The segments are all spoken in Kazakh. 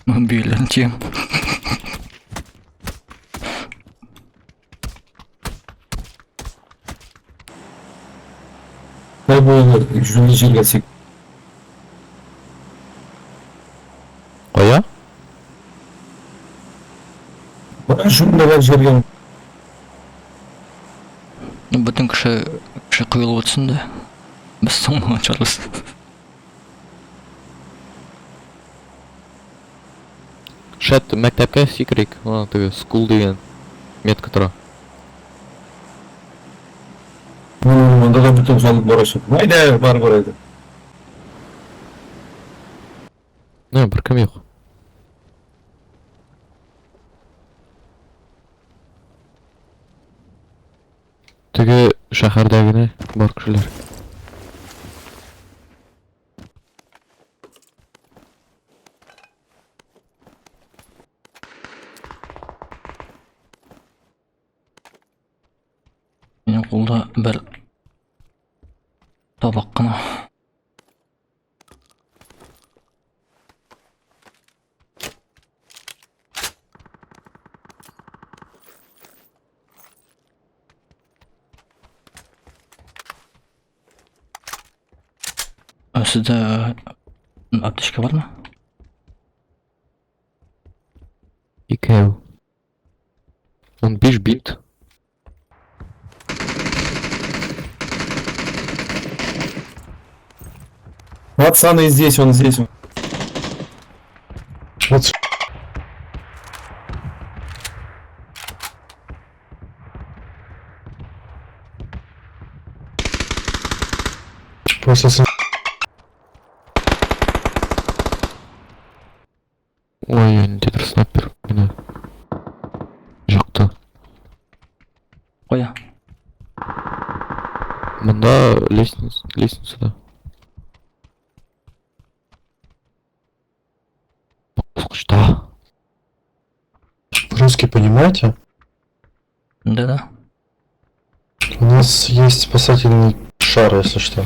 Büyülerini çiğim. Ne böyle jüri gelsin. Koya? Bana şunu da ver жерге. Bütün kişi kıyılıp ötsün de. Biz sonra açarız. Шет мектепке секірейік. Тігі скул деген метка тұра. Onda da bütün salık barışık. Haydi бар барайды. Не, бір кім yok. Тігі шәһәрдәгіне бар кішілер. Benim kolda bir tabak qana. Sizde apteşka var mı? Икеу. Он биш бинт. Пацаны здесь, он здесь. Вот. Просто Ой, антидр снайпер. Мені жақты. Қоя. Мында лестницада. Что? Русский понимаете? Да-да. У нас есть спасательный шар, если что.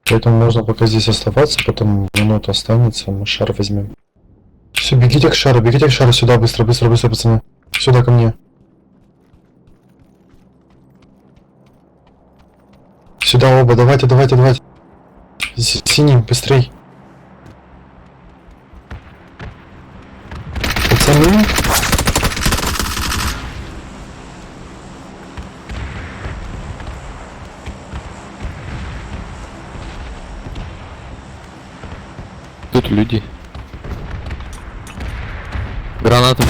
Поэтому можно пока здесь оставаться, потом минута останется, мы шар возьмем. Все, бегите к шару сюда, быстро, быстро, быстро, пацаны. Сюда ко мне. Сюда оба, давайте, давайте, давайте. Синим, быстрей. Пацаны. Тут люди. Граната.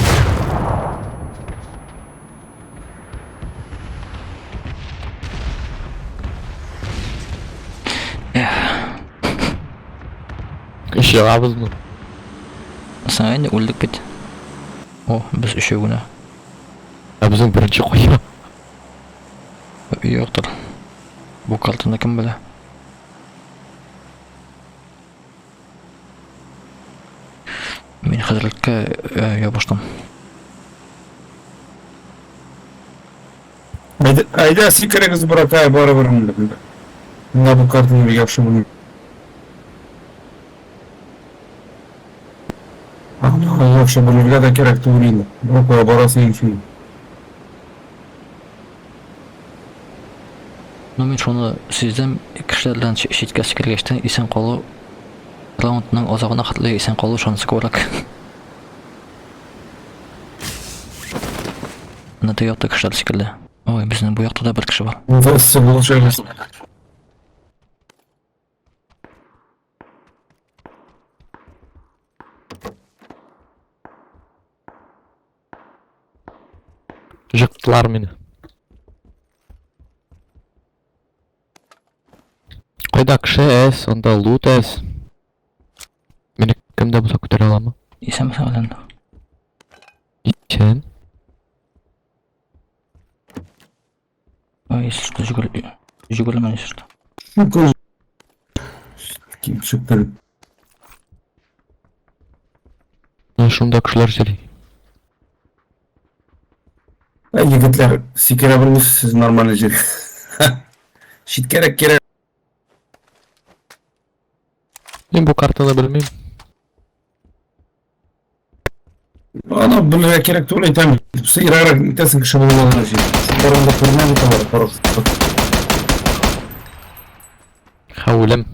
Еще абызмы. Sen енді öldük bit. O, biz үшеуіне. Абызың бірінші қоя. Yo'qdir. Bu altında kim bile? Men hazırlıkka yapıştım. Ayda секіріңіз бұрақай бары бұрын. Мына бұл картаны бек yapшы bunu. Yapşı bunu bile de kerek tuğruyla. Okula barası için. Men şunu sizden kişilerden şitkasi kelgechten isen qolu raundning ozog'ini xatli isen qolu şonisi ko'rak. Nada yoqda kişiler şekilli. Oy, bizning bu yoqda da bir kishi bor. Nasıl buluşacağız? Жықтылар мені. Қойда кіші әс, онда лут әс. Мені кімді болса көтере ала ма? İsen misin alanda? Сен? Oy, sırtı jugul men sırtı. Kim çıktı? Шунда кішілер жүрей. Yigitler sikere bulmuş siz normal jeri. Şit kerek. Мен бұл картаны білмеймін. Bunu керек түгел айтамын. Сыйрарак нетесің кіші болғанға шейін. Бұрында көрмей бар, қорқыс. Хәулем.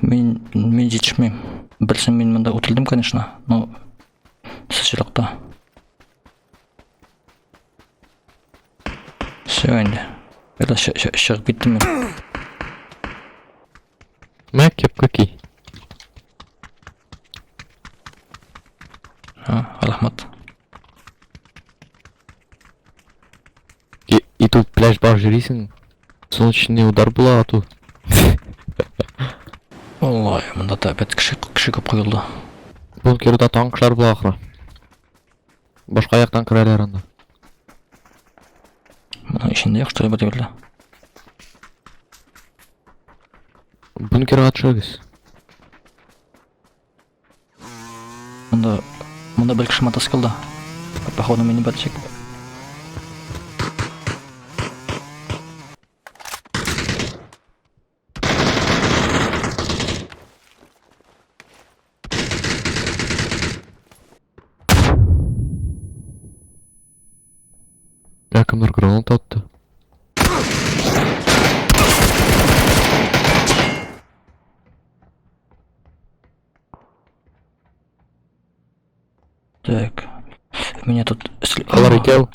Мен жетішмеймін. Білсем мен мында өтілдім, конечно, но сіз жақта. Все енді. Әлі шығып кеттім мен. Мә кепка ки. Рахмат. И тут пляж бар жүресің. Солнечный удар була ату. Ой, мында да опять кіші көп қойылды. Бункерда танкшылар була ақыры. Башқа аяқтан кірәлер анда. Мына ішінде жоқ, что ли, бәді білді. Бункерға түшігіз. Мында бір кіші матасы кілді. Походу мені бәтсек. Кімдер гранат атты. Так. Меня тут... Алар екеу.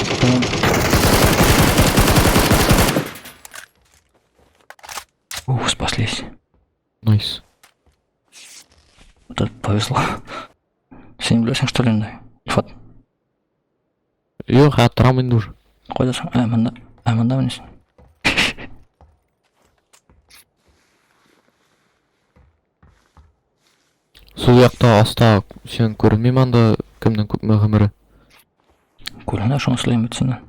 Спаслись. Найс. Вот повезло. Сен білесің, что ли, енді? Ифат. Йоқ, аттырам енді уже. Қойдасың? Мында мінесің. Сол яқта аста сен көрінмейм анда кімнің көп мөғімірі. Көрінә, шоны сілейм өтсені.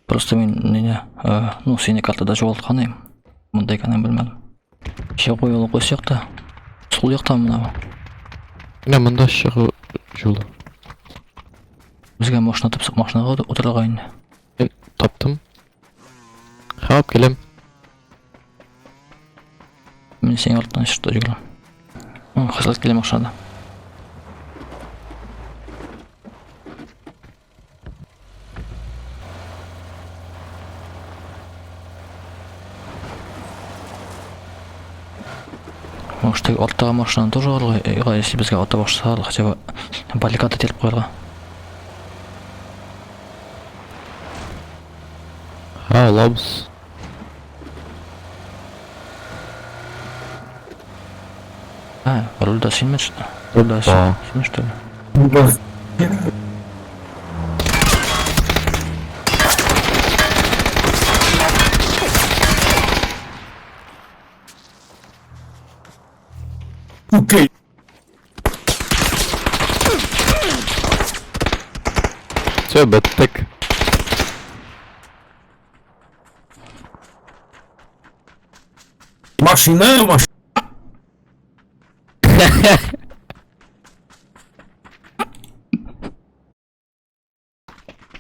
Просто мен сені картада жоғалтқан ем. Мұндай екенін білмедім. Ше қойылы қойсақ та. Сол яқта мына. Не, мында шығу жолы. Бізге машина тапсақ, машинаға отырағайын. Мен таптым. Хап келем. Мен сен артынан шырта жүгілім. Қызылт келем ақшада. Может, артағы машинаны тоже алға, если бізге ата бақшыса, хотя бы баликаты теліп қойылға. Ха, алабыз. Рульда сенмен что ли? Рульда сенмен что ли? Окей. Все, беттік. Машина.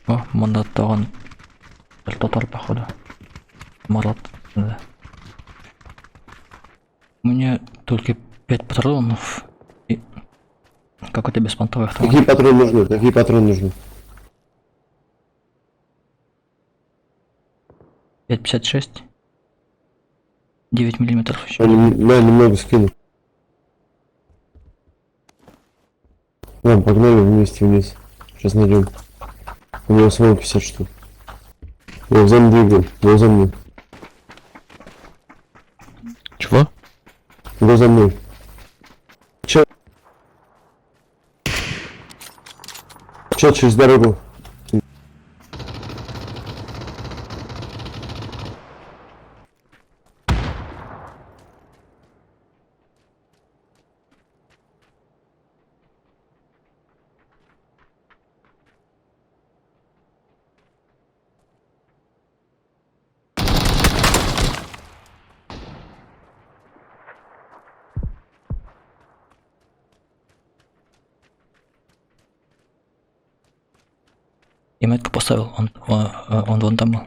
О, мында таған тотал, походу. Марат. Да. У меня только 5 патронов и какой-то беспонтовый автомат. Какие патроны нужны? Какие патроны нужны? 5,56. 9 миллиметров еще. Я немного скину. Ладно, погнали вместе вниз. Сейчас найдем. У него самого 50 штук. Я за мной двигаю. Его за мной. Чего? Его за мной. Че через дорогу? И метку поставил, он вон там был.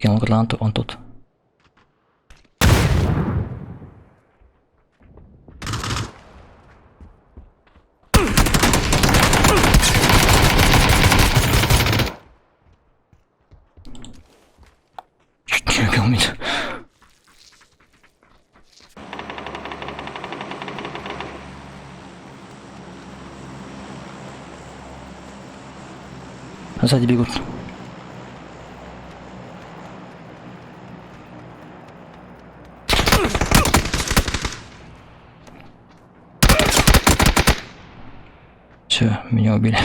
Кинул гранату, он тут. Чуть не убил меня. Сзади бегут. Все, меня убили.